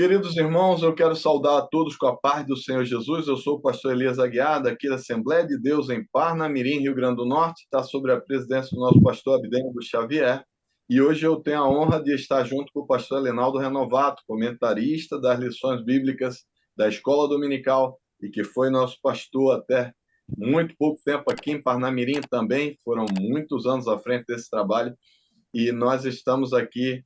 Queridos irmãos, eu quero saudar a todos com a paz do Senhor Jesus. Eu sou o pastor Elias Aguiar, daqui da Assembleia de Deus em Parnamirim, Rio Grande do Norte. Está sob a presidência do nosso pastor Abdênio Xavier. E hoje eu tenho a honra de estar junto com o pastor Elinaldo Renovato, comentarista das lições bíblicas da Escola Dominical, e que foi nosso pastor até muito pouco tempo aqui em Parnamirim também. Foram muitos anos à frente desse trabalho. E nós estamos aqui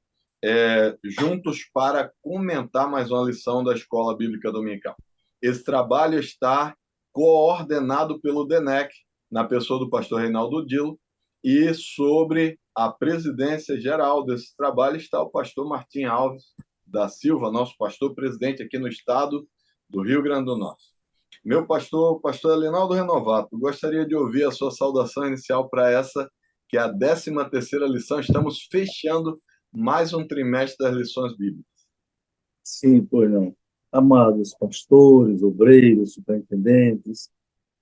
juntos para comentar mais uma lição da Escola Bíblica Dominical. Esse trabalho está coordenado pelo DENEC, na pessoa do pastor Reinaldo Dilo, e sobre a presidência geral desse trabalho está o pastor Martim Alves da Silva, nosso pastor presidente aqui no estado do Rio Grande do Norte. Meu pastor, pastor Elinaldo Renovato, gostaria de ouvir a sua saudação inicial para essa, que é a 13ª lição. Estamos fechando mais um trimestre das lições bíblicas. Sim, pois não. Amados pastores, obreiros, superintendentes,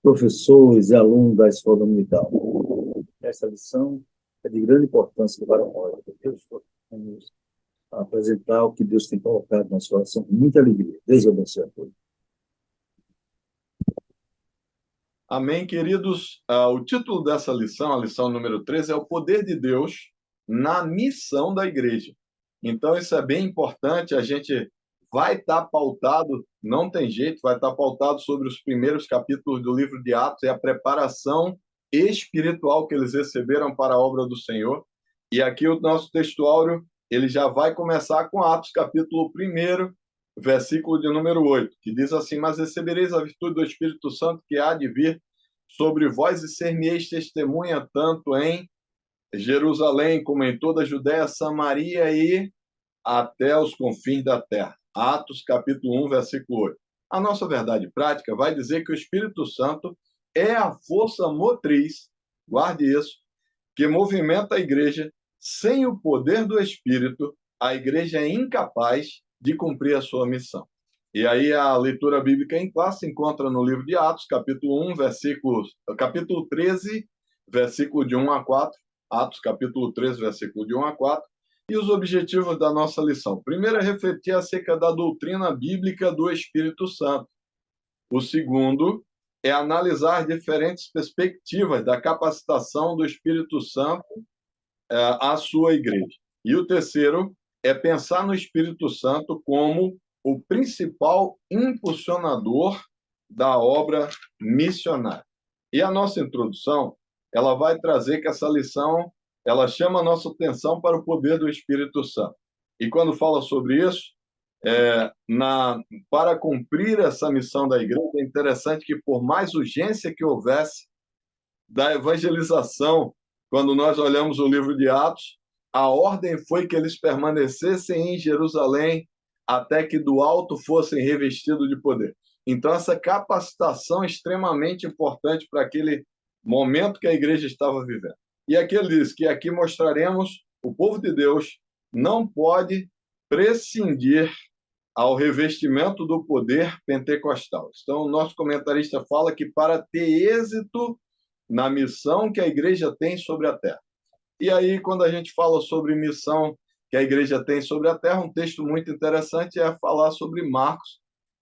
professores e alunos da Escola Dominical. Esta lição é de grande importância para nós. Deus vamos apresentar o que Deus tem colocado na sua coração com muita alegria. Deus abençoe a todos. Amém, queridos. O título dessa lição, a lição número 13, é o poder de Deus na missão da igreja. Então, isso é bem importante. A gente vai estar pautado, não tem jeito, vai estar pautado sobre os primeiros capítulos do livro de Atos e a preparação espiritual que eles receberam para a obra do Senhor. E aqui o nosso textuário, ele já vai começar com Atos, capítulo 1, versículo de número 8, que diz assim: mas recebereis a virtude do Espírito Santo que há de vir sobre vós e ser-me-eis testemunha tanto em Jerusalém como em toda a Judéia, Samaria e até os confins da terra. Atos capítulo 1, versículo 8. A nossa verdade prática vai dizer que o Espírito Santo é a força motriz, guarde isso, que movimenta a igreja. Sem o poder do Espírito, a igreja é incapaz de cumprir a sua missão. E aí a leitura bíblica em classe se encontra no livro de Atos, capítulo 1, capítulo 13, versículo de 1 a 4. Atos, capítulo 13, versículo de 1 a 4. E os objetivos da nossa lição. Primeiro é refletir acerca da doutrina bíblica do Espírito Santo. O segundo é analisar diferentes perspectivas da capacitação do Espírito Santo à sua igreja. E o terceiro é pensar no Espírito Santo como o principal impulsionador da obra missionária. E a nossa introdução, ela vai trazer que essa lição, ela chama a nossa atenção para o poder do Espírito Santo. E quando fala sobre isso, para cumprir essa missão da igreja, é interessante que, por mais urgência que houvesse da evangelização, quando nós olhamos o livro de Atos, a ordem foi que eles permanecessem em Jerusalém até que do alto fossem revestidos de poder. Então, essa capacitação é extremamente importante para aquele momento que a igreja estava vivendo. E aqui ele diz que aqui mostraremos o povo de Deus não pode prescindir ao revestimento do poder pentecostal. Então, o nosso comentarista fala que para ter êxito na missão que a igreja tem sobre a terra. E aí, quando a gente fala sobre missão que a igreja tem sobre a terra, um texto muito interessante é falar sobre Marcos,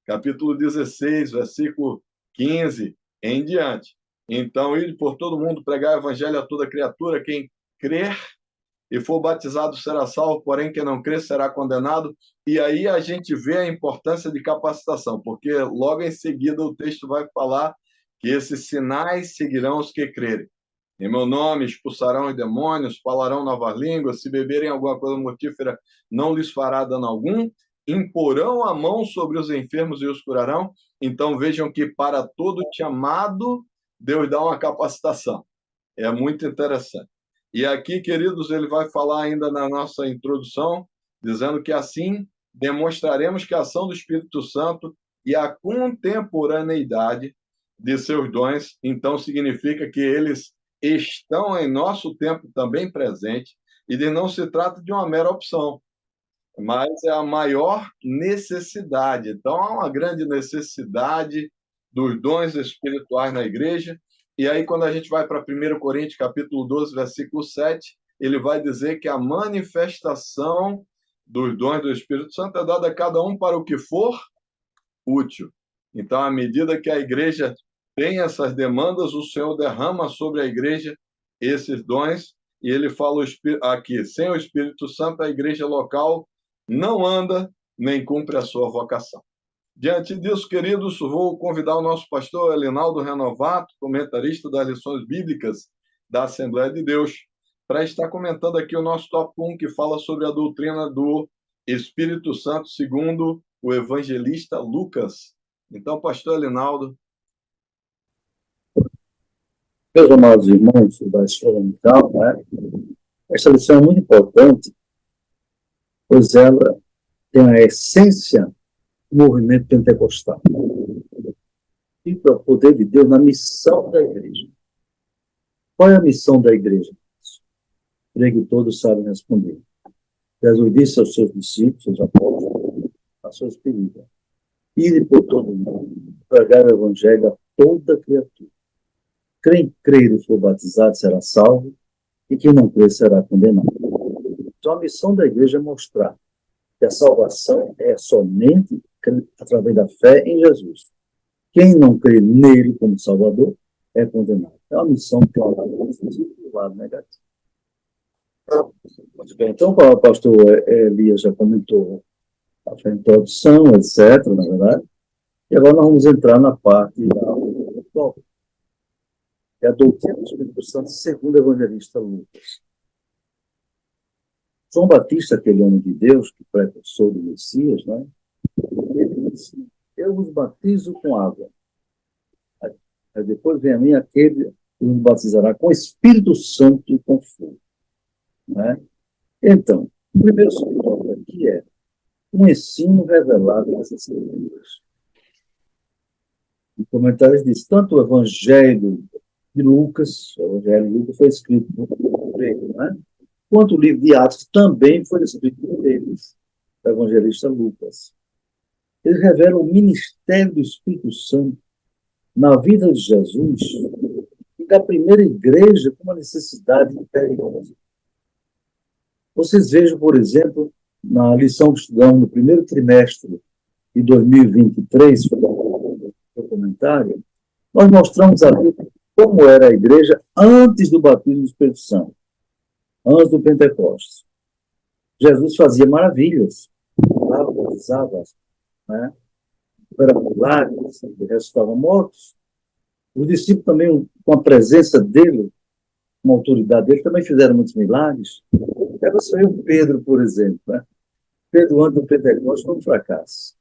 capítulo 16, versículo 15 em diante. Então, ir por todo mundo, pregar o evangelho a toda criatura, quem crer e for batizado será salvo, porém quem não crer será condenado. E aí a gente vê a importância de capacitação, porque logo em seguida o texto vai falar que esses sinais seguirão os que crerem. Em meu nome expulsarão demônios, falarão novas línguas, se beberem alguma coisa mortífera não lhes fará dano algum, imporão a mão sobre os enfermos e os curarão. Então vejam que para todo chamado Deus dá uma capacitação. É muito interessante. E aqui, queridos, ele vai falar ainda na nossa introdução, dizendo que assim demonstraremos que a ação do Espírito Santo e a contemporaneidade de seus dons, então significa que eles estão em nosso tempo também presente, e de não se trata de uma mera opção, mas é a maior necessidade. Então, há uma grande necessidade dos dons espirituais na igreja. E aí, quando a gente vai para 1 Coríntios, capítulo 12, versículo 7, ele vai dizer que a manifestação dos dons do Espírito Santo é dada a cada um para o que for útil. Então, à medida que a igreja tem essas demandas, o Senhor derrama sobre a igreja esses dons, e ele fala aqui, sem o Espírito Santo, a igreja local não anda nem cumpre a sua vocação. Diante disso, queridos, vou convidar o nosso pastor Elinaldo Renovato, comentarista das lições bíblicas da Assembleia de Deus, para estar comentando aqui o nosso top 1, que fala sobre a doutrina do Espírito Santo, segundo o evangelista Lucas. Então, pastor Elinaldo. Meus amados irmãos da escola dominical, né? Esta lição é muito importante, pois ela tem a essência do movimento pentecostal. E para o poder de Deus na missão da igreja. Qual é a missão da igreja? Creio que todos sabem responder. Jesus disse aos seus discípulos, aos apóstolos, a sua espírita: ide por todo mundo, pregar o evangelho a toda criatura. Quem crer e for batizado será salvo, e quem não crer será condenado. Então, a missão da igreja é mostrar que a salvação é somente através da fé em Jesus. Quem não crê nele como Salvador é condenado. É uma missão que tem um lado positivo e um lado negativo. Muito bem, então, o pastor Elias já comentou a introdução, etc., na verdade, e agora nós vamos entrar na parte da é a doutrina do Espírito Santo segundo o evangelista Lucas. João Batista, aquele homem de Deus, que precursor do Messias, né? Ele disse: eu vos batizo com água. Aí depois vem a mim aquele que vos batizará com Espírito Santo e com fogo. Né? Então, o primeiro subtópico aqui é um ensino revelado nas Escrituras. O comentário diz: tanto o Evangelho de Lucas, o Evangelho de Lucas foi escrito por ele, né? Quanto o livro de Atos também foi escrito por eles, o evangelista Lucas. Eles revelam o ministério do Espírito Santo na vida de Jesus e da primeira igreja com uma necessidade imperiosa. Vocês vejam, por exemplo, na lição que estudamos no primeiro trimestre de 2023, foi o comentário, nós mostramos ali como era a igreja antes do batismo do Espírito Santo, antes do Pentecostes. Jesus fazia maravilhas, batizava, né? Era milagres, ressuscitava mortos. Os discípulos também, com a presença dele, com a autoridade dele, também fizeram muitos milagres. Pega só o Pedro, por exemplo. Né? Pedro, antes do Pentecostes, foi um fracasso.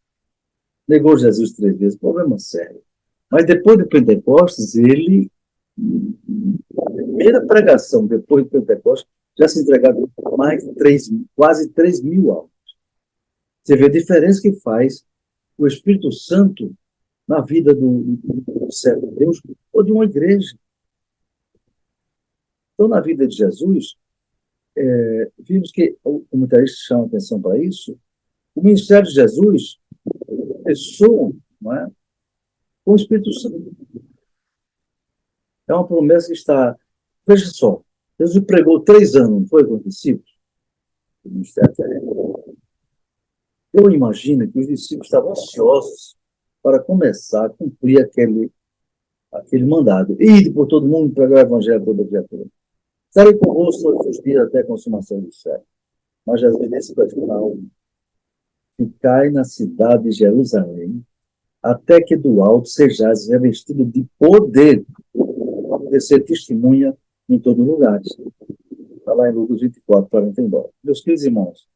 Negou Jesus 3 vezes, problema sério. Mas depois do Pentecostes, ele, a primeira pregação depois do Pentecostes, já se entregaram mais de quase 3 mil almas. Você vê a diferença que faz o Espírito Santo na vida do servo de Deus ou de uma igreja. Então, na vida de Jesus, vimos que o comentarista chama atenção para isso. O ministério de Jesus começou, não é, com o Espírito Santo. É uma promessa que está... Veja só, Jesus pregou 3 anos, não foi, com os discípulos? O ministério eu imagino que os discípulos estavam ansiosos para começar a cumprir aquele mandado. Ide por todo mundo pregar o evangelho a toda criatura. Estarei convosco todos os dias até a consumação do século. Mas Jesus disse para final: ficai na cidade de Jerusalém, até que do alto sejais revestido de poder, para ser testemunha em todo lugar. Está lá em Lucas 24, 49. Meus queridos irmãos,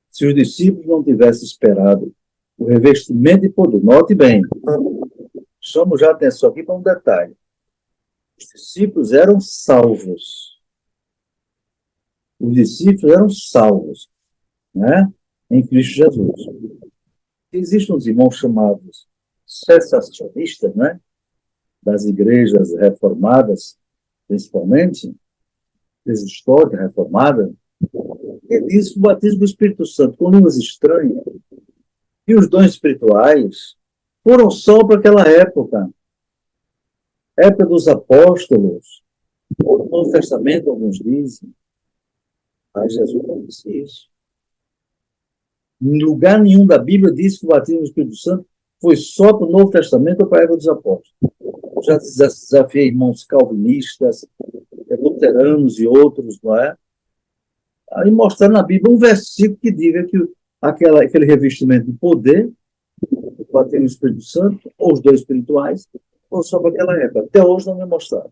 se os discípulos não tivessem esperado o revestimento de poder, note bem, chamo já a atenção aqui para um detalhe. Os discípulos eram salvos. Os discípulos eram salvos, né? Em Cristo Jesus. Existem uns irmãos chamados cessacionistas, né? Das igrejas reformadas, principalmente, igreja histórica reformada, que diz que o batismo do Espírito Santo com línguas estranhas e os dons espirituais foram só para aquela época dos apóstolos, ou do Novo Testamento, alguns dizem. Mas Jesus não disse isso. Em lugar nenhum da Bíblia diz que o batismo do Espírito Santo foi só para o Novo Testamento ou para a época dos apóstolos. Eu já desafiei irmãos calvinistas, luteranos e outros, não é? Aí mostrar na Bíblia um versículo que diga que aquele revestimento de poder, o batismo do Espírito Santo, ou os dois espirituais, ou só para aquela época. Até hoje não me mostraram.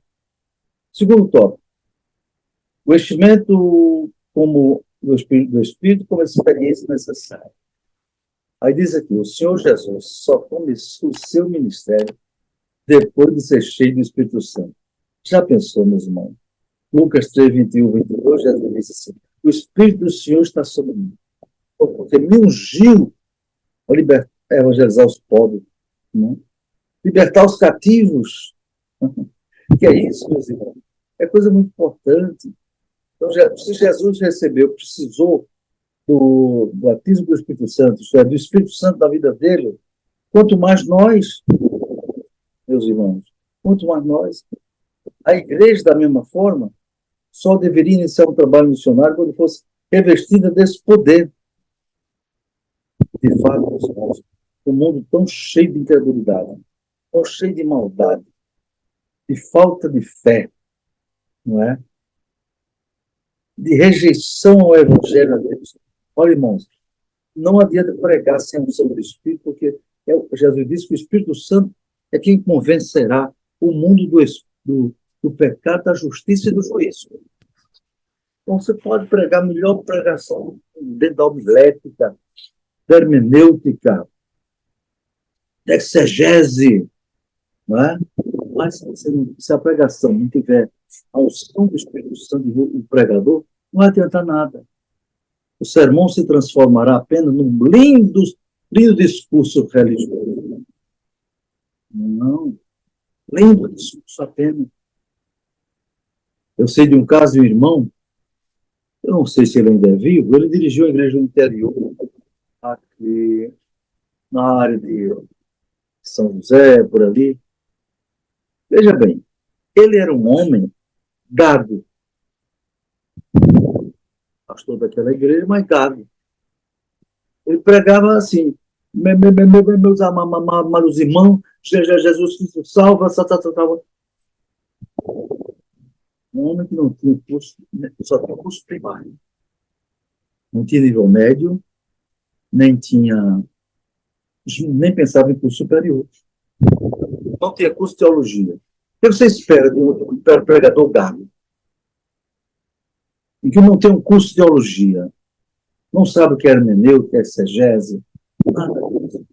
Segundo tópico, o vestimento como do Espírito como experiência necessária. Aí diz aqui, o Senhor Jesus só começou o seu ministério depois de ser cheio do Espírito Santo. Já pensou, meus irmãos? Lucas 3, 21, 22, Jesus disse assim, o Espírito do Senhor está sobre mim, porque me ungiu a evangelizar os pobres, né? Libertar os cativos. Que é isso, meus irmãos? É coisa muito importante. Então, se Jesus precisou do batismo do Espírito Santo, isto é, do Espírito Santo na vida dele, quanto mais nós, meus irmãos, quanto mais nós. A igreja, da mesma forma, só deveria iniciar um trabalho missionário quando fosse revestida desse poder. De fato, meus irmãos, um mundo tão cheio de incredulidade, tão cheio de maldade, de falta de fé, não é? De rejeição ao Evangelho de Deus. Olha, irmãos, não adianta pregar sem a unção do Espírito, porque Jesus disse que o Espírito Santo é quem convencerá o mundo do pecado, da justiça e do juízo. Então, você pode pregar a melhor pregação dentro da homilética, da hermenêutica, da exegese, não é? Mas se a pregação não tiver a unção do Espírito Santo do pregador, não vai adiantar nada. O sermão se transformará apenas num lindo discurso religioso. Não. Lindo discurso apenas. Eu sei de um caso de um irmão, eu não sei se ele ainda é vivo, ele dirigiu a igreja no interior, aqui na área de São José, por ali. Veja bem, ele era um homem gago, pastor daquela igreja, mas gago. Ele pregava assim, meus amados irmãos, Jesus Cristo salva, um homem que não tinha curso, só tinha curso primário. Não tinha nível médio, nem pensava em curso superior. Não tinha curso de teologia. O que você espera de um pregador gago? E que não tem um curso de teologia, não sabe o que é hermenêutica, o que é exegese, nada disso.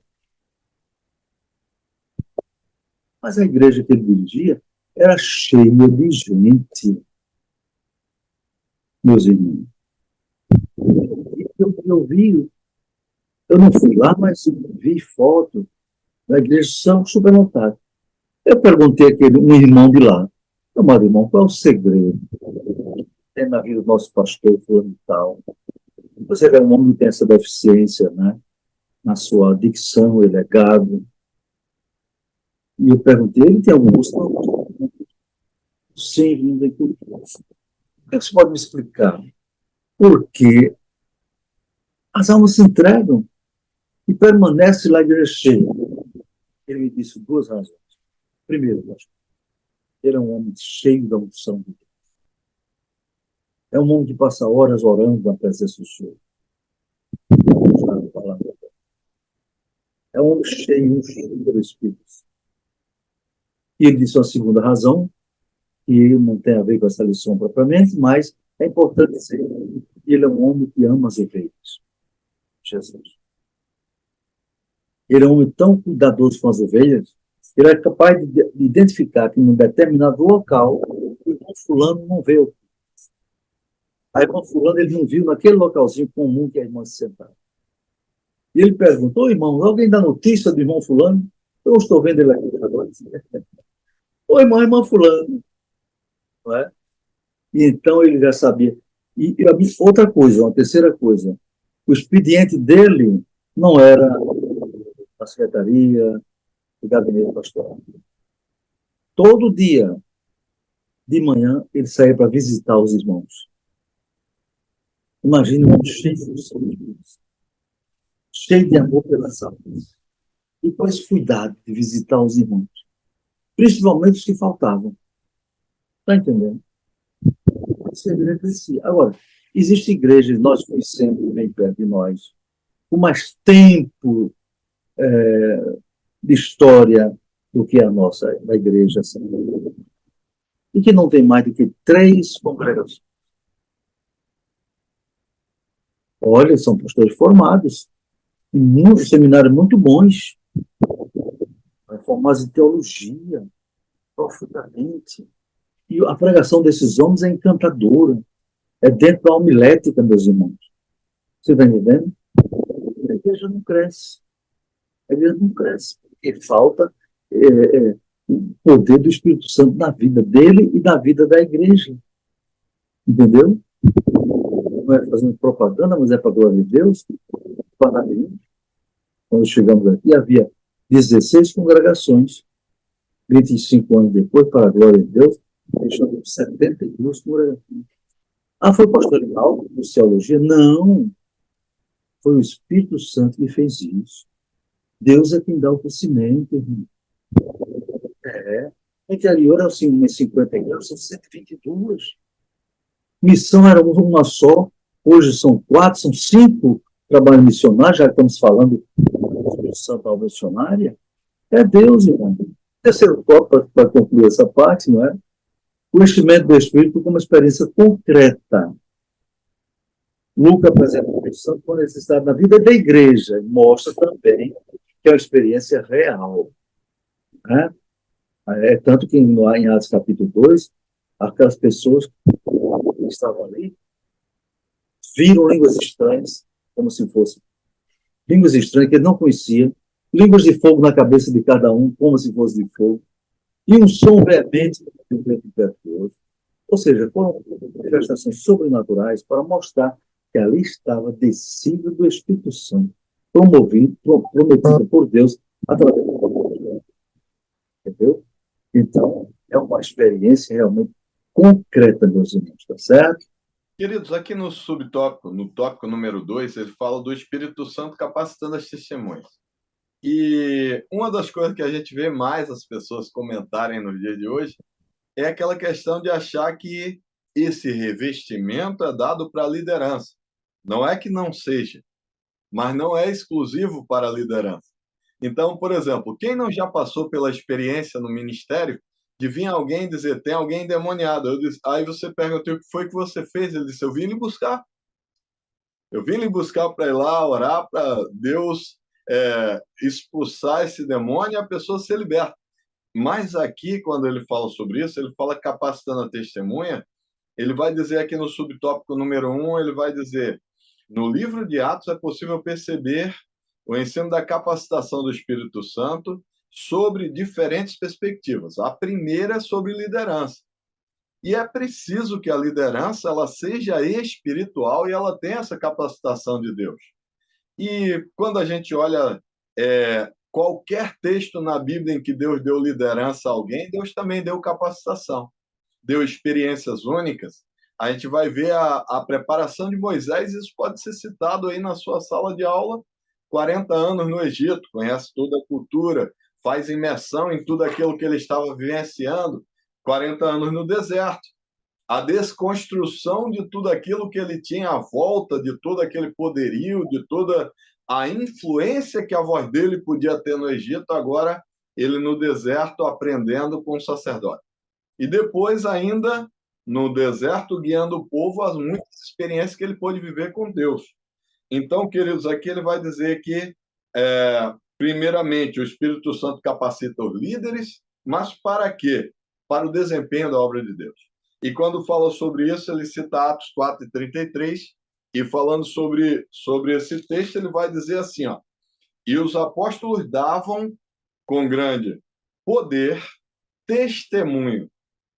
Mas a igreja que ele dirigia era cheia de gente, meus irmãos. Eu não fui lá, mas vi foto da igreja superlotada. Eu perguntei a um irmão de lá, amado irmão, qual é o segredo que tem na vida do nosso pastor fulano e tal? Você é um homem que tem essa deficiência, né? Na sua dicção, ele é gago. E eu perguntei, ele tem algum curso? Sim, não tem curso. O que você pode me explicar? Porque as almas se entregam e permanecem lá igreja cheia. Ele me disse duas razões. Primeiro, pastor, ele é um homem cheio da unção de Deus. É um homem que passa horas orando na presença do Senhor. É um homem cheio pelo Espírito. E ele disse uma segunda razão, que não tem a ver com essa lição propriamente, mas é importante dizer que ele é um homem que ama as ovelhas. Jesus. Ele é um homem tão cuidadoso com as ovelhas, ele é capaz de identificar que em um determinado local, o irmão fulano não vê. A irmã fulano ele não viu naquele localzinho comum que a irmã se sentava. E ele perguntou, irmão, alguém dá notícia do irmão fulano? Eu estou vendo ele aqui agora. Ô, irmã fulano. Não é? E então ele já sabia. E outra coisa, uma terceira coisa, o expediente dele não era a secretaria, o gabinete pastoral. Todo dia, de manhã, ele saía para visitar os irmãos. Imagine um cheio de Deus. cheio de amor pelas almas. E com esse cuidado de visitar os irmãos, principalmente os que faltavam. Está entendendo? Essa igreja crescia. Agora, existem igrejas, nós conhecemos bem perto de nós, com mais tempo de história do que a nossa, a igreja, assim, e que não tem mais do que 3 congregações. Olha, são pastores formados, seminários muito bons, formados em teologia, profundamente. E a pregação desses homens é encantadora, é dentro da homilética, meus irmãos. Você está entendendo? A igreja não cresce. A igreja não cresce, porque falta o poder do Espírito Santo na vida dele e na vida da igreja. Entendeu? Não é fazendo propaganda, mas é para a glória de Deus. Quando chegamos aqui, havia 16 congregações. 25 anos depois, para a glória de Deus, deixando 72 congregações. Ah, foi o pastor Rinaldo, de teologia? Não. Foi o Espírito Santo que fez isso. Deus é quem dá o crescimento, irmão. No interior eram assim, umas 50 igrejas, são 122. Missão era uma só, hoje são 4, são 5 trabalhos missionários, já estamos falando do Espírito Santo ao missionária. É Deus, irmão. Terceiro tópico, para concluir essa parte, não é? O enchimento do Espírito como experiência concreta. Lucas apresenta o Espírito Santo com necessidade na vida da igreja, mostra também que é uma experiência real. Né? É tanto que em Atos capítulo 2, aquelas pessoas que estavam ali viram línguas estranhas, como se fossem línguas estranhas que ele não conhecia, línguas de fogo na cabeça de cada um, como se fosse de fogo, e um som veemente de um vento impetuoso. Ou seja, foram manifestações sobrenaturais para mostrar que ali estava descido do Espírito Santo, prometido por Deus através do povo. Entendeu? Então, é uma experiência realmente concreta, meus irmãos, tá certo? Queridos, aqui no subtópico, no tópico número 2, ele fala do Espírito Santo capacitando as testemunhas. E uma das coisas que a gente vê mais as pessoas comentarem no dia de hoje é aquela questão de achar que esse revestimento é dado para a liderança. Não é que não seja, mas não é exclusivo para a liderança. Então, por exemplo, quem não já passou pela experiência no ministério de vir alguém dizer, tem alguém endemoniado. Aí você pergunta, o que foi que você fez? Ele disse, eu vim lhe buscar. Eu vim lhe buscar para ir lá orar para Deus expulsar esse demônio e a pessoa ser liberta. Mas aqui, quando ele fala sobre isso, ele fala capacitando a testemunha, ele vai dizer aqui no subtópico número 1, ele vai dizer, no livro de Atos é possível perceber o ensino da capacitação do Espírito Santo sobre diferentes perspectivas. A primeira é sobre liderança. E é preciso que a liderança ela seja espiritual e ela tenha essa capacitação de Deus. E quando a gente olha qualquer texto na Bíblia em que Deus deu liderança a alguém, Deus também deu capacitação, deu experiências únicas. A gente vai ver a preparação de Moisés, isso pode ser citado aí na sua sala de aula, 40 anos no Egito, conhece toda a cultura, faz imersão em tudo aquilo que ele estava vivenciando, 40 anos no deserto. A desconstrução de tudo aquilo que ele tinha à volta, de todo aquele poderio, de toda a influência que a voz dele podia ter no Egito, agora ele no deserto aprendendo com o sacerdote. E depois ainda no deserto guiando o povo às muitas experiências que ele pôde viver com Deus. Então, queridos, aqui ele vai dizer que, primeiramente, o Espírito Santo capacita os líderes, mas para quê? Para o desempenho da obra de Deus. E quando fala sobre isso, ele cita Atos 4:33, e falando sobre esse texto, ele vai dizer assim, ó, e os apóstolos davam com grande poder testemunho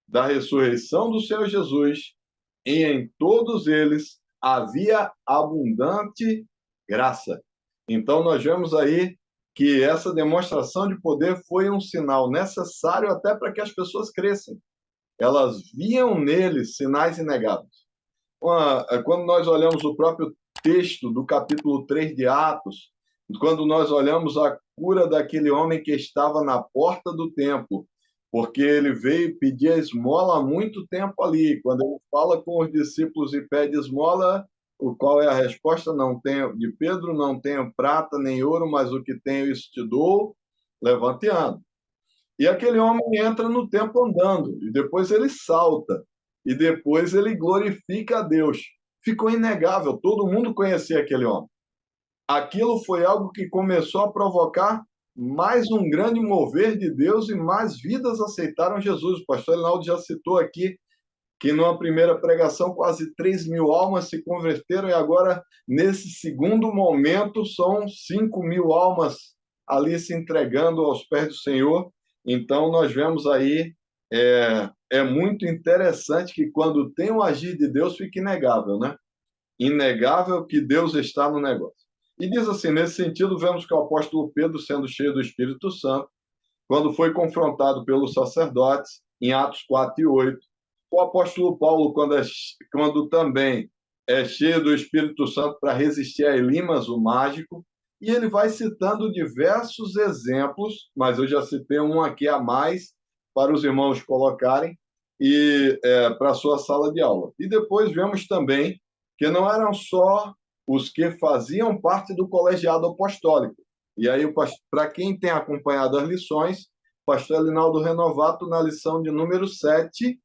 da ressurreição do Senhor Jesus, e em todos eles havia abundante graça. Então, nós vemos aí que essa demonstração de poder foi um sinal necessário até para que as pessoas crescem. Elas viam neles sinais inegáveis. Quando nós olhamos o próprio texto do capítulo 3 de Atos, quando nós olhamos a cura daquele homem que estava na porta do templo, porque ele veio pedir a esmola há muito tempo ali. Quando ele fala com os discípulos e pede esmola, o qual é a resposta? Não tenho, de Pedro, não tenho prata nem ouro, mas o que tenho isso te dou, levante e anda. E aquele homem entra no templo andando, e depois ele salta, e depois ele glorifica a Deus. Ficou inegável, todo mundo conhecia aquele homem. Aquilo foi algo que começou a provocar mais um grande mover de Deus e mais vidas aceitaram Jesus. O pastor Reinaldo já citou aqui que numa primeira pregação quase 3.000 almas se converteram e agora, nesse segundo momento, são 5.000 almas ali se entregando aos pés do Senhor. Então, nós vemos aí, é muito interessante que quando tem o agir de Deus, fica inegável, né? Inegável que Deus está no negócio. E diz assim, nesse sentido, vemos que o apóstolo Pedro, sendo cheio do Espírito Santo, quando foi confrontado pelos sacerdotes, em Atos 4 e 8, o apóstolo Paulo, quando também é cheio do Espírito Santo para resistir a Elimas, o mágico, e ele vai citando diversos exemplos, mas eu já citei um aqui a mais para os irmãos colocarem e para a sua sala de aula. E depois vemos também que não eram só os que faziam parte do colegiado apostólico. E aí, para quem tem acompanhado as lições, pastor Elinaldo Renovato, na lição de número 7,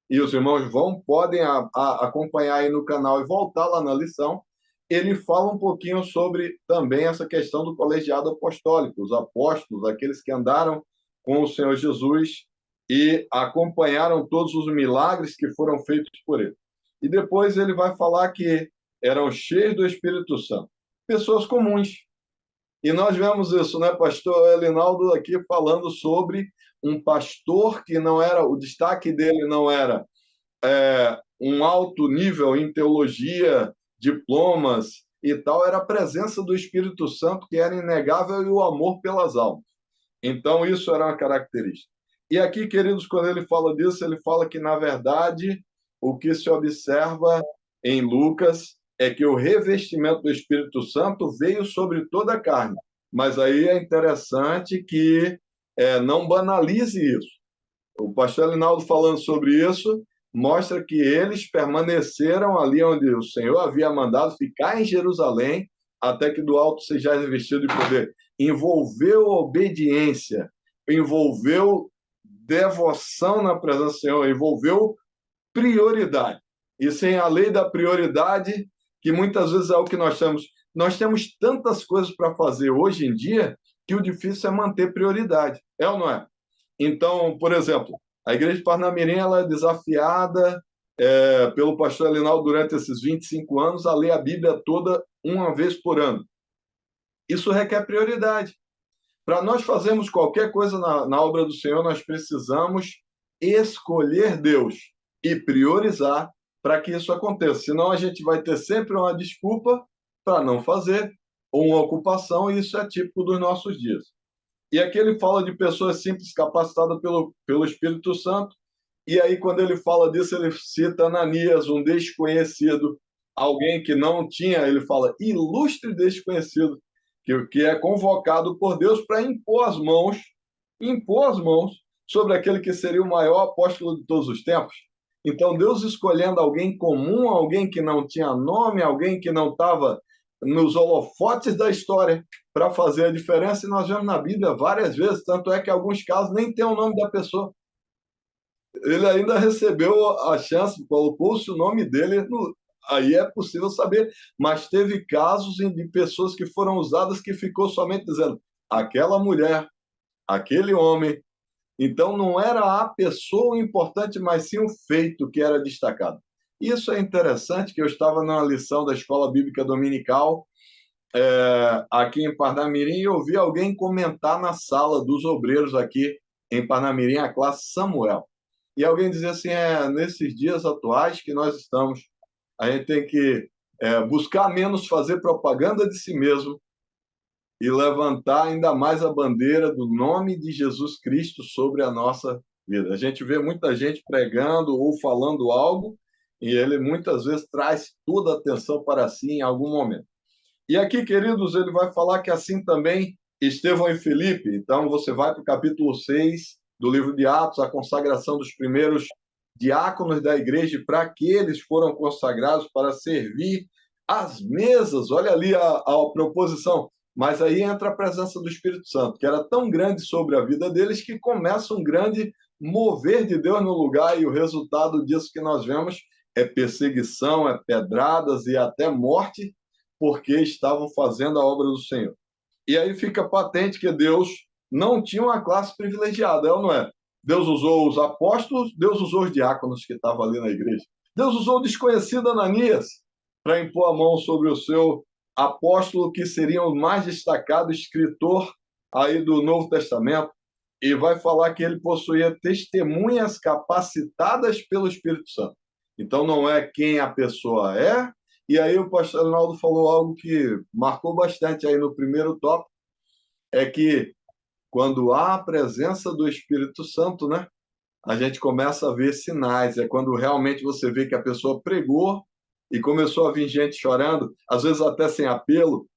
e os irmãos podem acompanhar aí no canal e voltar lá na lição, ele fala um pouquinho sobre também essa questão do colegiado apostólico, os apóstolos, aqueles que andaram com o Senhor Jesus e acompanharam todos os milagres que foram feitos por ele. E depois ele vai falar que eram cheios do Espírito Santo, pessoas comuns. E nós vemos isso, né, pastor Elinaldo aqui falando sobre um pastor que não era, o destaque dele não era um alto nível em teologia, diplomas e tal, era a presença do Espírito Santo que era inegável e o amor pelas almas. Então, isso era uma característica. E aqui, queridos, quando ele fala disso, ele fala que, na verdade, o que se observa em Lucas é que o revestimento do Espírito Santo veio sobre toda a carne. Mas aí é interessante que não banalize isso. O pastor Linaldo falando sobre isso mostra que eles permaneceram ali onde o Senhor havia mandado ficar em Jerusalém até que do alto seja revestido de poder. Envolveu obediência, envolveu devoção na presença do Senhor, envolveu prioridade. E sem a lei da prioridade, que muitas vezes é o que nós temos tantas coisas para fazer hoje em dia que o difícil é manter prioridade. É ou não é? Então, por exemplo, a Igreja de Parnamirim ela é desafiada pelo pastor Elinaldo durante esses 25 anos a ler a Bíblia toda uma vez por ano. Isso requer prioridade. Para nós fazermos qualquer coisa na obra do Senhor, nós precisamos escolher Deus e priorizar para que isso aconteça. Senão a gente vai ter sempre uma desculpa para não fazer ou uma ocupação, e isso é típico dos nossos dias. E aqui ele fala de pessoas simples capacitadas pelo Espírito Santo. E aí, quando ele fala disso, ele cita Ananias, um desconhecido, alguém que não tinha, ele fala, ilustre desconhecido, que é convocado por Deus para impor as mãos sobre aquele que seria o maior apóstolo de todos os tempos. Então, Deus escolhendo alguém comum, alguém que não tinha nome, alguém que não estava nos holofotes da história para fazer a diferença, e nós vemos na Bíblia várias vezes, tanto é que em alguns casos nem tem o nome da pessoa. Ele ainda recebeu a chance, colocou-se o nome dele, aí é possível saber, mas teve casos de pessoas que foram usadas que ficou somente dizendo aquela mulher, aquele homem. Então não era a pessoa importante, mas sim o feito que era destacado. Isso é interessante, que eu estava na lição da Escola Bíblica Dominical, aqui em Parnamirim, e ouvi alguém comentar na sala dos obreiros aqui em Parnamirim, a classe Samuel. E alguém dizia assim, nesses dias atuais que nós estamos, a gente tem que buscar menos fazer propaganda de si mesmo e levantar ainda mais a bandeira do nome de Jesus Cristo sobre a nossa vida. A gente vê muita gente pregando ou falando algo e ele muitas vezes traz toda a atenção para si em algum momento. E aqui, queridos, ele vai falar que assim também Estevão e Filipe. Então, você vai para o capítulo 6 do livro de Atos, a consagração dos primeiros diáconos da igreja, para que eles foram consagrados para servir as mesas. Olha ali a proposição. Mas aí entra a presença do Espírito Santo, que era tão grande sobre a vida deles que começa um grande mover de Deus no lugar, e o resultado disso que nós vemos é perseguição, é pedradas e até morte, porque estavam fazendo a obra do Senhor. E aí fica patente que Deus não tinha uma classe privilegiada, é ou não é? Deus usou os apóstolos, Deus usou os diáconos que estavam ali na igreja. Deus usou o desconhecido Ananias para impor a mão sobre o seu apóstolo, que seria o mais destacado escritor aí do Novo Testamento, e vai falar que ele possuía testemunhas capacitadas pelo Espírito Santo. Então, não é quem a pessoa é. E aí o pastor Arnaldo falou algo que marcou bastante aí no primeiro tópico, é que quando há a presença do Espírito Santo, né, a gente começa a ver sinais. É quando realmente você vê que a pessoa pregou e começou a vir gente chorando, às vezes até sem apelo,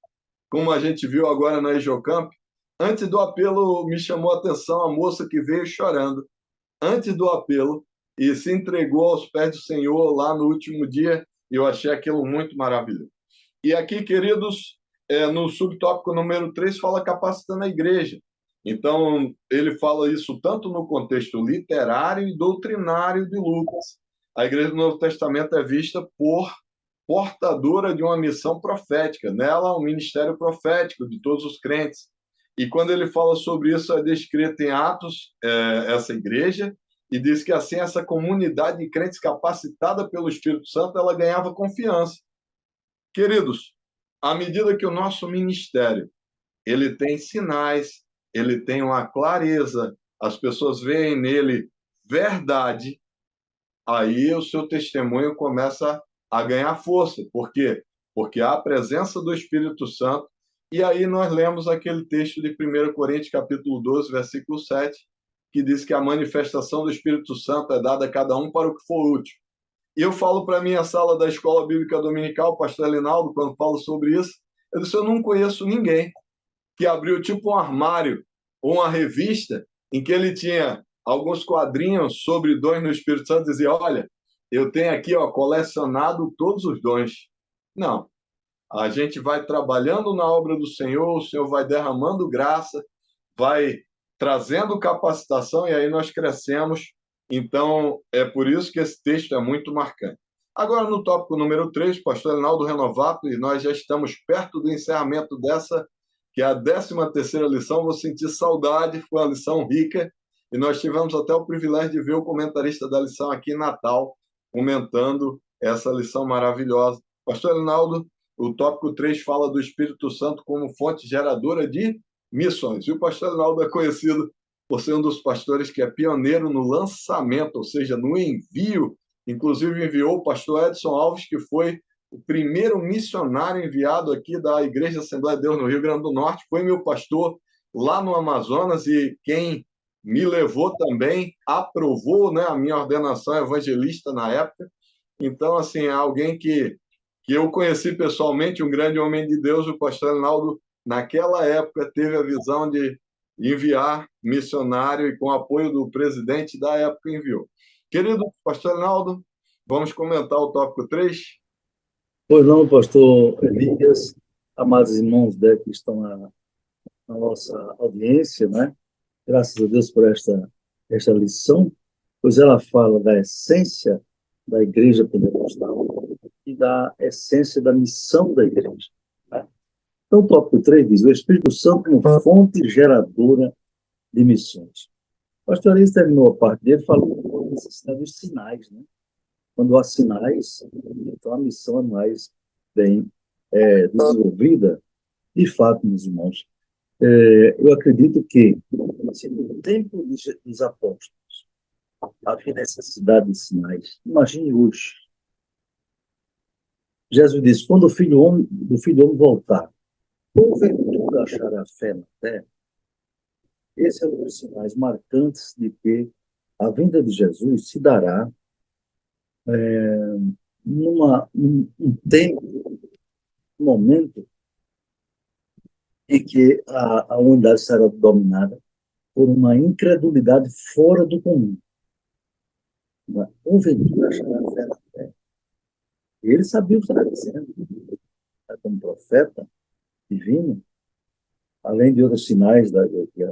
como a gente viu agora na Ejocamp. Antes do apelo, me chamou a atenção a moça que veio chorando, antes do apelo, e se entregou aos pés do Senhor lá no último dia, e eu achei aquilo muito maravilhoso. E aqui, queridos, no subtópico número 3 fala capacitando a igreja. Então, ele fala isso tanto no contexto literário e doutrinário de Lucas. A igreja do Novo Testamento é vista por portadora de uma missão profética. Nela, um ministério profético de todos os crentes. E quando ele fala sobre isso, é descrito em Atos, essa igreja, e diz que assim essa comunidade de crentes capacitada pelo Espírito Santo, ela ganhava confiança. Queridos, à medida que o nosso ministério ele tem sinais, ele tem uma clareza, as pessoas veem nele verdade, aí o seu testemunho começa a ganhar força. Por quê? Porque há a presença do Espírito Santo. E aí nós lemos aquele texto de 1 Coríntios, capítulo 12, versículo 7, que diz que a manifestação do Espírito Santo é dada a cada um para o que for útil. E eu falo para a minha sala da Escola Bíblica Dominical, o pastor Elinaldo, quando falo sobre isso, eu disse, eu não conheço ninguém que abriu tipo um armário ou uma revista em que ele tinha alguns quadrinhos sobre dons no Espírito Santo e dizia, olha, eu tenho aqui colecionado todos os dons. Não. A gente vai trabalhando na obra do Senhor, o Senhor vai derramando graça, vai trazendo capacitação, e aí nós crescemos. Então, é por isso que esse texto é muito marcante. Agora, no tópico número 3, pastor Reinaldo Renovato, e nós já estamos perto do encerramento dessa, que é a 13ª lição. Vou sentir saudade, foi uma lição rica, e nós tivemos até o privilégio de ver o comentarista da lição aqui em Natal, comentando essa lição maravilhosa. Pastor Reinaldo, o tópico 3 fala do Espírito Santo como fonte geradora de missões. E o pastor Arnaldo é conhecido por ser um dos pastores que é pioneiro no lançamento, ou seja, no envio. Inclusive enviou o pastor Edson Alves, que foi o primeiro missionário enviado aqui da Igreja Assembleia de Deus no Rio Grande do Norte. Foi meu pastor lá no Amazonas, e quem me levou também, aprovou, né, a minha ordenação evangelista na época. Então, assim, é alguém que eu conheci pessoalmente, um grande homem de Deus, o pastor Arnaldo, naquela época, teve a visão de enviar missionário, e com o apoio do presidente da época enviou. Querido pastor Arnaldo, vamos comentar o tópico 3? Pois não, pastor Elias, amados irmãos que estão na nossa audiência, né? Graças a Deus por esta lição, pois ela fala da essência da igreja pentecostal e da essência da missão da igreja, né? Então, o tópico 3 diz, o Espírito Santo como fonte geradora de missões. O pastor Elias terminou a parte dele falando da necessidade dos sinais, né? Quando há sinais, então a missão é mais bem desenvolvida. De fato, meus irmãos, eu acredito que, assim, no tempo dos apóstolos, havia necessidade de sinais. Imagine hoje. Jesus disse, quando o filho do homem voltar, porventura achará fé na terra? Esse é um dos sinais marcantes de que a vinda de Jesus se dará num tempo, um momento e que a humanidade será dominada por uma incredulidade fora do comum, uma porventura chamada fé na fé. Ele sabia o que estava dizendo, como profeta divino, além de outros sinais que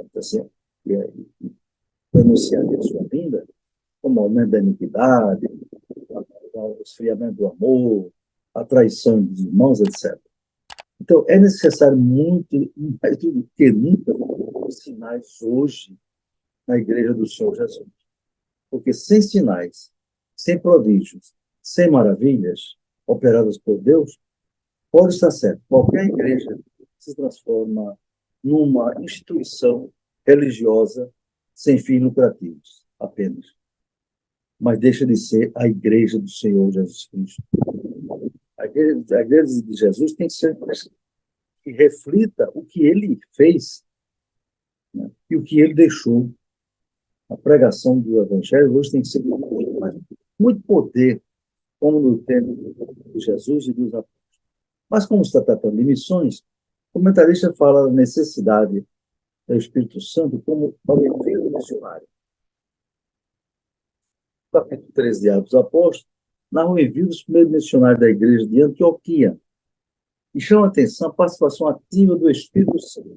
anunciaria a sua vinda, como o aumento da iniquidade, o esfriamento do amor, a traição dos irmãos, etc. Então, é necessário muito, mais do que nunca, os sinais hoje na Igreja do Senhor Jesus. Porque sem sinais, sem prodígios, sem maravilhas operadas por Deus, pode estar certo, qualquer igreja se transforma numa instituição religiosa sem fins lucrativos, apenas. Mas deixa de ser a igreja do Senhor Jesus Cristo. A igreja de Jesus tem que ser que reflita o que ele fez, né, e o que ele deixou. A pregação do Evangelho hoje tem que ser muito poder, como no tempo de Jesus e dos apóstolos. Mas, como está tratando de missões, o comentarista fala da necessidade do Espírito Santo como o envio missionário. No capítulo 13 de Atos dos Apóstolos, narra o envio dos primeiros missionários da igreja de Antioquia e chama a atenção a participação ativa do Espírito Santo,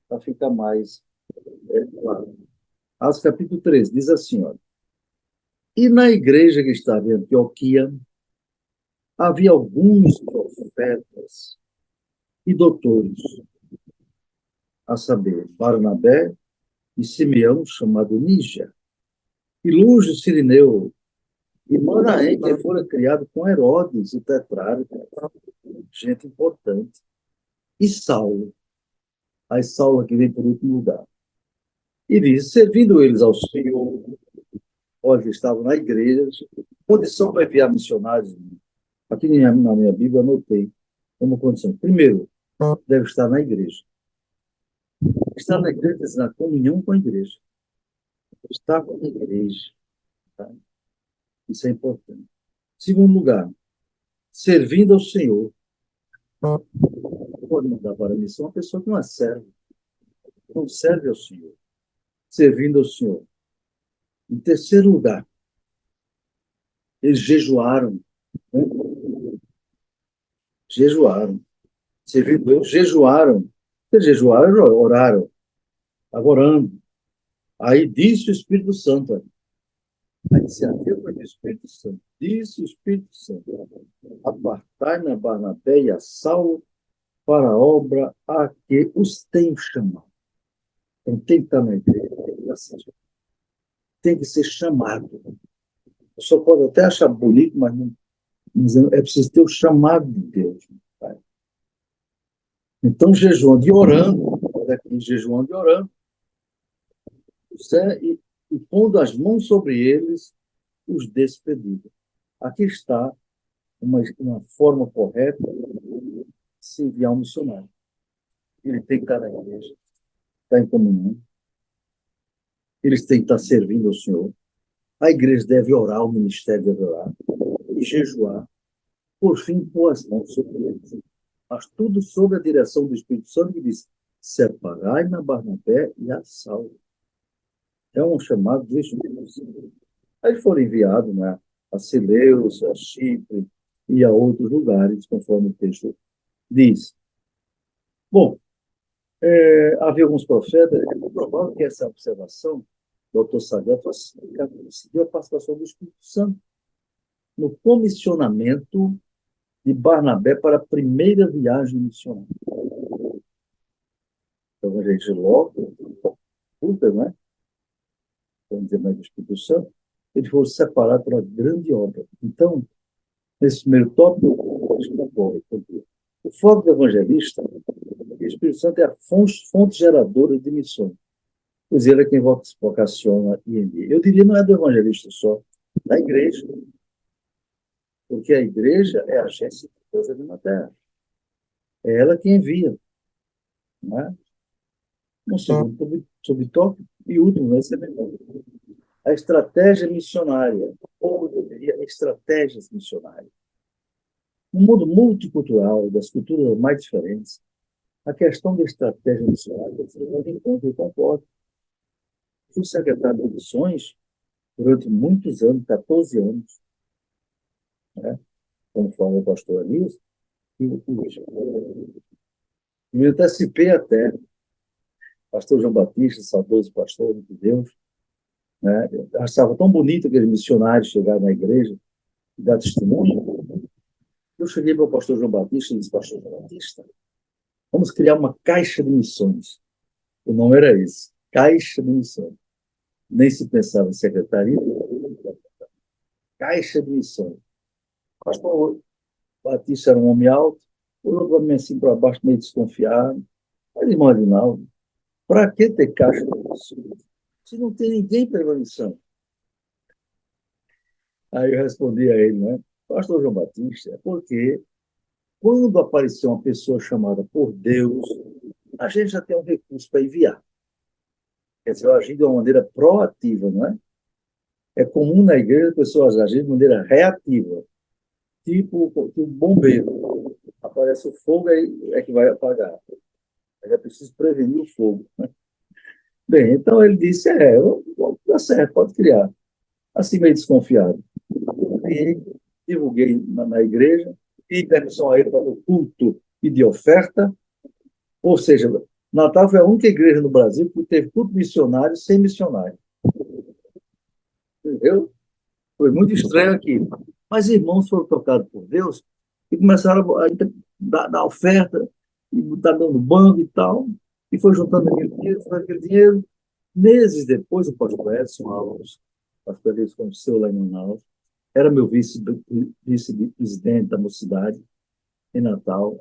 para ficar mais claro. Atos capítulo 13 diz assim, olha, e na igreja que estava em Antioquia havia alguns profetas e doutores, a saber, Barnabé e Simeão, chamado Níger, e Lúcio Cirineu, e Manaém, que fora criado com Herodes, o tetrarca, gente importante, e Saulo, aí Saulo que vem por último lugar. E diz, servindo eles ao Senhor, olha, estavam na igreja, condição para enviar missionários, aqui na minha Bíblia eu anotei como condição. Primeiro, deve estar na igreja. Estar na igreja, na comunhão com a igreja. Estar com a igreja. Tá? Isso é importante. Segundo lugar, servindo ao Senhor. Pode mandar para a missão uma pessoa que não é serva. Não serve ao Senhor. Servindo ao Senhor. Em terceiro lugar, eles jejuaram. Né? Jejuaram. Servindo Deus, jejuaram. Eles jejuaram, oraram. Estava orando. Aí disse o Espírito Santo. A iniciativa do Espírito Santo. Disse o Espírito Santo. Apartai-me a Barnabé e a Saulo para a obra a que os tenho chamado. Então, tem que estar na igreja, tem que ser chamado. A pessoa pode até achar bonito, mas não, é preciso ter o chamado de Deus. Tá? Então, jejuando e orando, jejuando e orando, e pondo as mãos sobre eles, os despedidos. Aqui está uma forma correta de se enviar um missionário. Ele tem que estar na igreja, estar em comunhão, eles têm que estar servindo ao Senhor. A igreja deve orar, o ministério deve orar e jejuar. Por fim, pôr as mãos sobre eles. Mas tudo sob a direção do Espírito Santo, que diz: separai-me a Barnabé e a Saulo. É um chamado do Espírito Santo. Aí foram enviados, né, a Seleucia, a Chipre e a outros lugares, conforme o texto diz. Bom, havia alguns profetas, é provável que essa observação do autor sagrado conseguiu a participação do Espírito Santo no comissionamento de Barnabé para a primeira viagem missionária. Então, a gente logo, né? Vamos dizer mais do Espírito Santo, ele foi separado para a grande obra. Então, nesse primeiro tópico, o foco do evangelista, o Espírito Santo é a fonte geradora de missões. Pois ele é quem vocaciona e envia. Eu diria, não é do evangelista só, da igreja. Porque a igreja é a agência de Deus ali na terra. É ela quem envia. Não é? Um segundo subtópico e último, esse é melhor. A estratégia missionária, ou eu diria, estratégias missionárias. No mundo multicultural, das culturas mais diferentes, A questão da estratégia missionária, eu concordo. Fui secretário de missões durante muitos anos, 14 anos, né? Como fala o pastor Anísio, e me antecipei até, pastor João Batista, saudoso pastor de Deus, né? Eu achava tão bonito aqueles missionários chegarem na igreja e dar testemunho. Eu cheguei para o pastor João Batista e disse: pastor João Batista, vamos criar uma caixa de missões. O nome era esse, Caixa de Missões. Nem se pensava em secretaria, Caixa de Missões. O pastor Batista era um homem alto, olhou para mim assim para baixo, meio desconfiado. Mas, irmão Aguinaldo, para que ter caixa de missões se não tem ninguém pela missão? Aí eu respondi a ele, né? Pastor João Batista, é porque quando aparecer uma pessoa chamada por Deus, a gente já tem um recurso para enviar. Quer dizer, eu agi de uma maneira proativa, não é? É comum na igreja pessoas agirem de maneira reativa, tipo bombeiro. Aparece o fogo, aí é que vai apagar. Aí é preciso prevenir o fogo. Bem, então ele disse: dá certo, pode criar. Assim, meio desconfiado. E divulguei na igreja, e permissão a ele para o culto e de oferta. Ou seja, Natal foi a única igreja no Brasil que teve culto missionário sem missionário. Entendeu? Foi muito estranho aqui. Mas irmãos foram tocados por Deus e começaram a dar oferta, e estar dando banco e tal, e foi juntando aquele dinheiro. Meses depois, o pastor Edson Alves, o pastor Edson conheceu lá em Manaus, era meu vice-presidente da mocidade em Natal,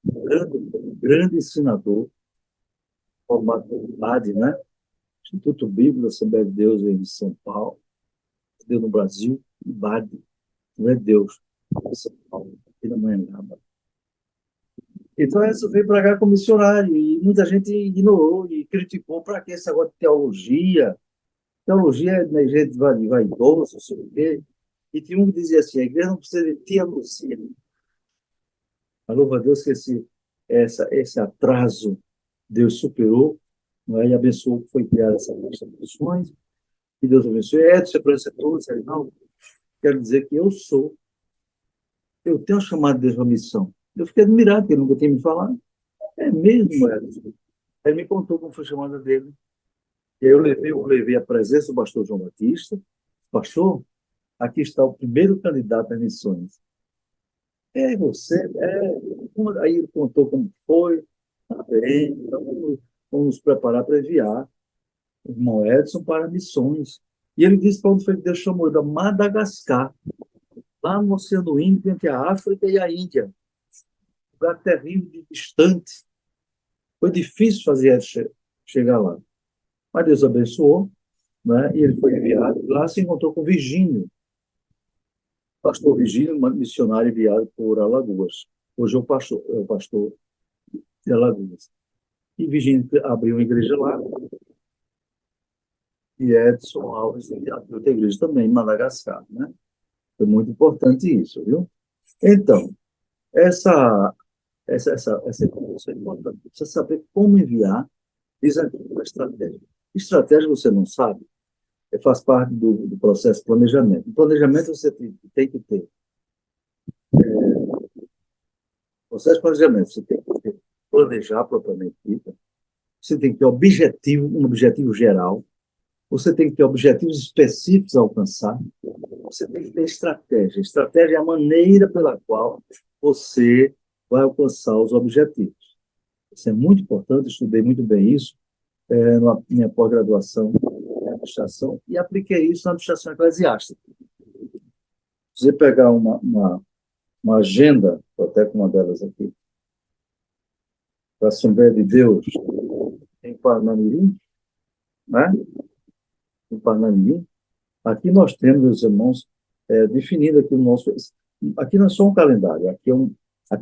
grande, grande ensinador, formado por IBAD, né? Instituto Bíblico da Assembleia de Deus em São Paulo, deu no Brasil, IBAD, não é Deus, em São Paulo, aqui na Manhangaba. Então, essa veio para cá como missionário, e muita gente ignorou e criticou: para que esse negócio de teologia? Teologia é de gente vaidosa, não sei o quê. E tinha um que dizia assim: a igreja não precisa de teologia. A louva a Deus que esse atraso Deus superou, não é? E abençoou que foi criada essa lista de missões. Que Deus abençoe. Edson, para essa coisa, não. Quero dizer que eu tenho chamado Deus para missão. Eu fiquei admirado, porque ele nunca tinha me falado. É mesmo, Edson. Ele me contou como foi a chamada dele. E aí eu levei a presença do pastor João Batista. Pastor, aqui está o primeiro candidato a missões. É você? Aí ele contou como foi. Tá bem, então vamos nos preparar para enviar o irmão Edson para missões. E ele disse para onde foi que Deus chamou ele: a Madagascar, lá no Oceano Índico, entre a África e a Índia. Lugar terrível e distante. Foi difícil fazer ele chegar lá. Mas Deus abençoou, né? E ele foi enviado. Lá se encontrou com Virgínio, pastor Virgínio, missionário enviado por Alagoas. Hoje é o pastor de Alagoas. E Virgínio abriu uma igreja lá, e Edson Alves enviado para outra igreja também, em Madagascar, né? Foi muito importante isso, viu? Então, essa informação é importante. Você saber como enviar, diz aqui, a estratégia. Estratégia você não sabe, faz parte do processo de planejamento. No planejamento você tem que ter processo de planejamento, você tem que planejar propriamente dito, você tem que ter um objetivo geral, você tem que ter objetivos específicos a alcançar, você tem que ter estratégia. Estratégia é a maneira pela qual você vai alcançar os objetivos. Isso é muito importante, estudei muito bem isso na minha pós-graduação em administração e apliquei isso na administração eclesiástica. Se você pegar uma agenda, estou até com uma delas aqui, da Assembleia de Deus em Parnamirim, né? Em Parnamirim, aqui nós temos, meus irmãos, definido aqui o nosso. Aqui não é só um calendário, aqui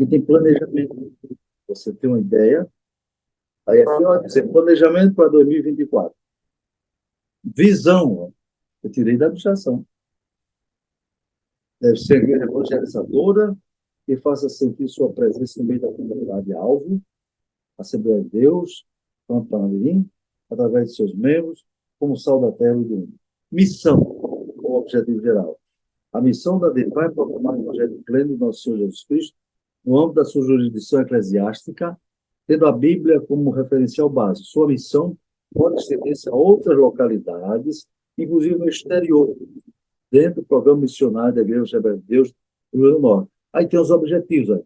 tem planejamento. Você tem uma ideia. Aí aqui, ó, dizer, planejamento para 2024. Visão, ó, eu tirei da administração. Deve ser evangelizadora, que faça sentir sua presença no meio da comunidade alvo, Assembleia de Deus, Santo Panamirim, através de seus membros, como sal da terra e do mundo. Missão, o objetivo geral. A missão da DEPA é proclamar o Evangelho pleno de nosso Senhor Jesus Cristo no âmbito da sua jurisdição eclesiástica, tendo a Bíblia como referencial básico. Sua missão pode estender-se a outras localidades, inclusive no exterior, dentro do programa missionário da Igreja Assembleia de Deus do Rio Grande do Norte. Aí tem os objetivos. Aí.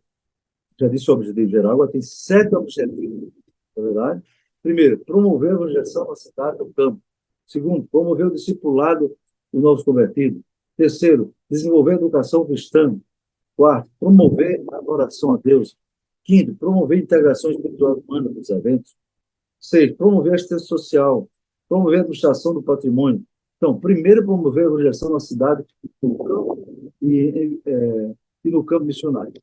Já disse o objetivo geral, agora tem 7 objetivos, na verdade. Primeiro, promover a evangelização na cidade do campo. Segundo, promover o discipulado dos novos convertidos. Terceiro, desenvolver a educação cristã. Quarto, promover a adoração a Deus. Quinto, promover a integração espiritual humana nos eventos. Sexto, promover a assistência social. Promover a administração do patrimônio. Então, primeiro, promover a evangelização na cidade, no campo e no campo missionário.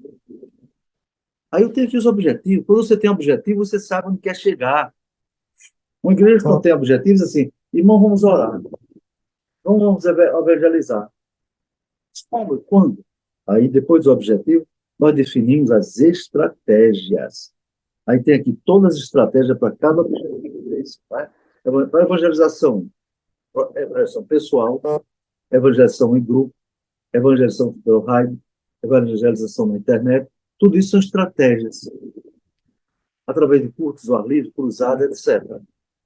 Aí eu tenho aqui os objetivos. Quando você tem objetivo, você sabe onde quer chegar. Uma igreja que não tem objetivos, assim, irmão, vamos orar. Então, vamos evangelizar. Como? Quando? Aí, depois do objetivo, nós definimos as estratégias. Aí tem aqui todas as estratégias para cada objetivo desse. Tá? Para evangelização pessoal, evangelização em grupo, evangelização pelo rádio, evangelização na internet, tudo isso são estratégias. Através de cursos, ao ar livre, cruzada, etc.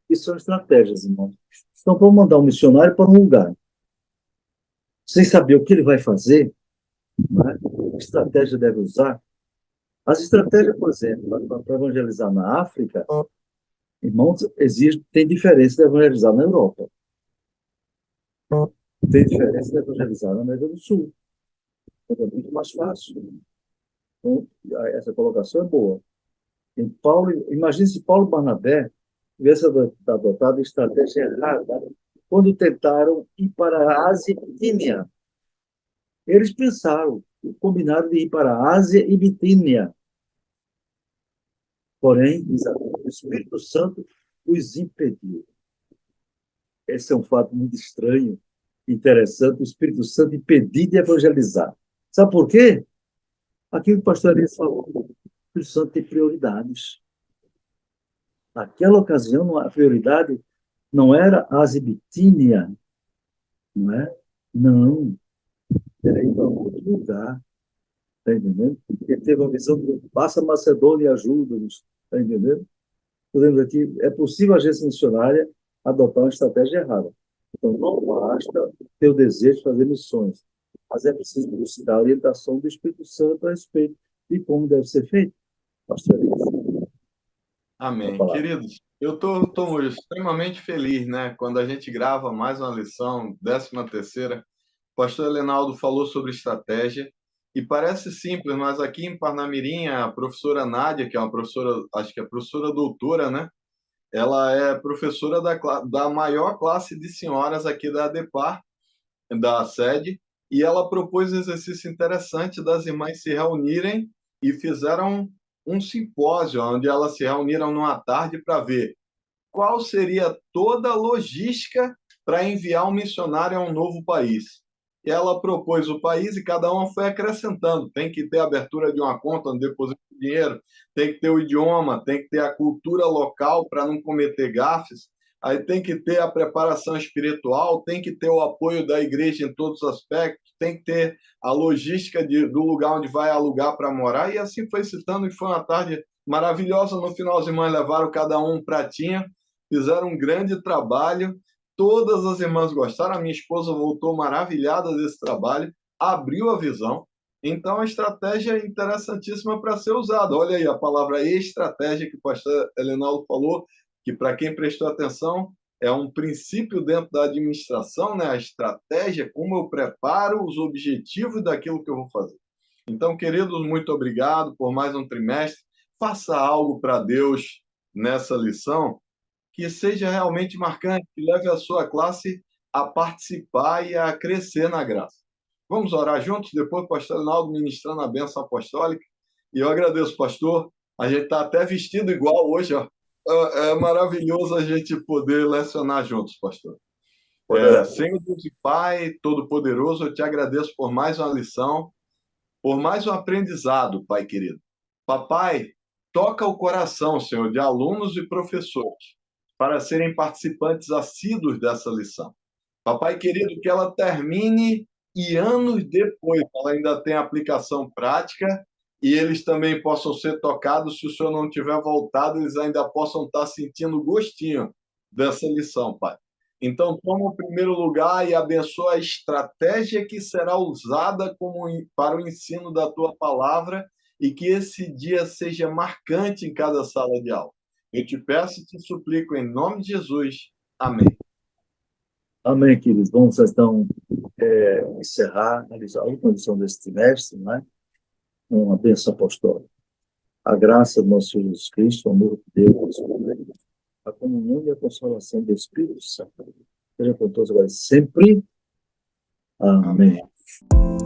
Isso são estratégias, irmão. Então, vamos mandar um missionário para um lugar, sem saber o que ele vai fazer, né? Que estratégia deve usar. As estratégias, por exemplo, para evangelizar na África, irmãos, tem diferença de evangelizar na Europa. Tem diferença de evangelizar na América do Sul. É muito mais fácil. Então, essa colocação é boa. Imagine se Paulo e Barnabé tivessem adotado a estratégia errada quando tentaram ir para a Ásia e Bitínia. Eles pensaram, combinaram de ir para a Ásia e Bitínia. Porém, o Espírito Santo os impediu. Esse é um fato muito estranho, interessante, o Espírito Santo impediu de evangelizar. Sabe por quê? Aquilo que o pastor Elias falou, o Espírito Santo tem prioridades. Naquela ocasião, a prioridade não era a Ásia e Bitínia, não é? Não. Era ir para outro lugar. Está entendendo? Ele teve uma visão de passa Macedônia e ajuda-nos. Está entendendo? Podemos aqui, é possível a agência missionária adotar uma estratégia errada. Então, não basta ter o desejo de fazer missões, mas é preciso buscar a orientação do Espírito Santo a respeito de como deve ser feito. Pastor Elias. Amém. Queridos, eu estou extremamente feliz, né? Quando a gente grava mais uma lição, 13ª, o pastor Helenaldo falou sobre estratégia, e parece simples, mas aqui em Parnamirim, a professora Nádia, que é uma professora, acho que é professora doutora, né? Ela é professora da maior classe de senhoras aqui da ADEPAR, da sede, e ela propôs um exercício interessante das irmãs se reunirem e fizeram um simpósio, onde elas se reuniram numa tarde para ver qual seria toda a logística para enviar um missionário a um novo país. E ela propôs o país e cada uma foi acrescentando. Tem que ter a abertura de uma conta onde deposita o dinheiro, tem que ter o idioma, tem que ter a cultura local para não cometer gafes, aí tem que ter a preparação espiritual, tem que ter o apoio da igreja em todos os aspectos, tem que ter a logística do lugar onde vai alugar para morar, e assim foi citando, e foi uma tarde maravilhosa. No final, as irmãs levaram cada um pratinho, fizeram um grande trabalho, todas as irmãs gostaram, a minha esposa voltou maravilhada desse trabalho, abriu a visão. Então, a estratégia é interessantíssima para ser usada. Olha aí a palavra estratégia que o pastor Helenaldo falou, que para quem prestou atenção, é um princípio dentro da administração, né? A estratégia, como eu preparo os objetivos daquilo que eu vou fazer. Então, queridos, muito obrigado por mais um trimestre. Faça algo para Deus nessa lição que seja realmente marcante, que leve a sua classe a participar e a crescer na graça. Vamos orar juntos, depois o pastor Rinaldo ministrando a bênção apostólica. E eu agradeço, pastor. A gente está até vestido igual hoje, ó. É maravilhoso a gente poder lecionar juntos, pastor. Senhor Deus e Pai Todo-Poderoso, eu te agradeço por mais uma lição, por mais um aprendizado, Pai querido. Papai, Toca o coração, Senhor, de alunos e professores, para serem participantes assíduos dessa lição. Papai querido, que ela termine e anos depois ela ainda tenha aplicação prática e eles também possam ser tocados, se o Senhor não tiver voltado, eles ainda possam estar sentindo o gostinho dessa lição, Pai. Então, toma o primeiro lugar e abençoa a estratégia que será usada para o ensino da Tua palavra e que esse dia seja marcante em cada sala de aula. Eu te peço e te suplico em nome de Jesus. Amém. Amém, queridos. Vamos, então, encerrar a última lição desse trimestre, né? Uma bênção apostólica. A graça do nosso Senhor Jesus Cristo, o amor de Deus, a comunhão e a consolação do Espírito Santo. Seja com todos agora sempre. Amém. Amém.